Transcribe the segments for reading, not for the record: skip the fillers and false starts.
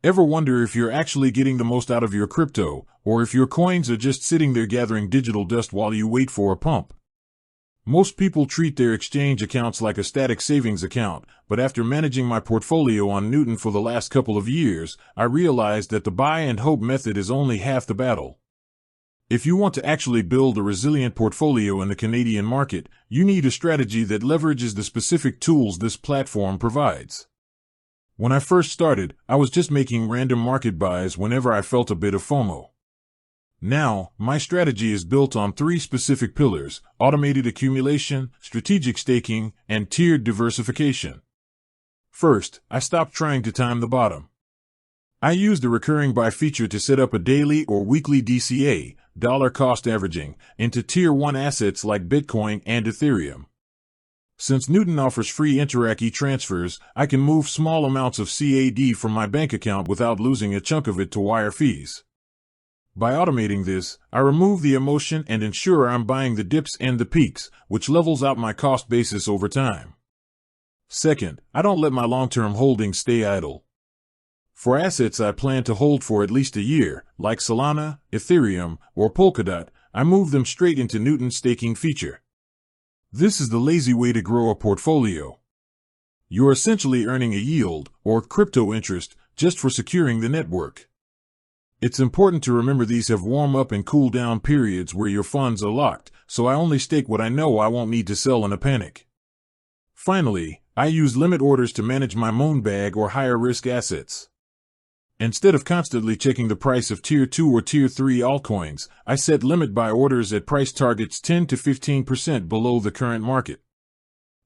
Ever wonder if you're actually getting the most out of your crypto, or if your coins are just sitting there gathering digital dust while you wait for a pump? Most people treat their exchange accounts like a static savings account, but after managing my portfolio on Newton for the last couple of years, I realized that the buy and hope method is only half the battle. If you want to actually build a resilient portfolio in the Canadian market, you need a strategy that leverages the specific tools this platform provides. When I first started, I was just making random market buys whenever I felt a bit of FOMO. Now, my strategy is built on 3 specific pillars: automated accumulation, strategic staking, and tiered diversification. First, I stopped trying to time the bottom. I use the recurring buy feature to set up a daily or weekly DCA, dollar cost averaging, into Tier 1 assets like Bitcoin and Ethereum. Since Newton offers free Interac e-transfers, I can move small amounts of CAD from my bank account without losing a chunk of it to wire fees. By automating this, I remove the emotion and ensure I'm buying the dips and the peaks, which levels out my cost basis over time. Second, I don't let my long-term holdings stay idle. For assets I plan to hold for at least a year, like Solana, Ethereum, or Polkadot, I move them straight into Newton's staking feature. This is the lazy way to grow a portfolio. You're essentially earning a yield, or crypto interest, just for securing the network. It's important to remember these have warm-up and cool-down periods where your funds are locked, so I only stake what I know I won't need to sell in a panic. Finally, I use limit orders to manage my moonbag or higher-risk assets. Instead of constantly checking the price of Tier 2 or Tier 3 altcoins, I set limit buy orders at price targets 10 to 15% below the current market.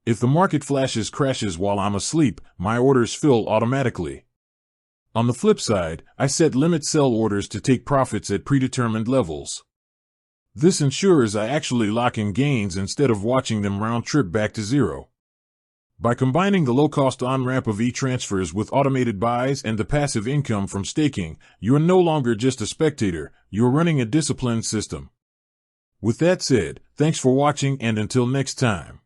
If the market crashes while I'm asleep, my orders fill automatically. On the flip side, I set limit sell orders to take profits at predetermined levels. This ensures I actually lock in gains instead of watching them round trip back to zero. By combining the low-cost on-ramp of e-transfers with automated buys and the passive income from staking, you are no longer just a spectator, you're running a disciplined system. With that said, thanks for watching, and until next time.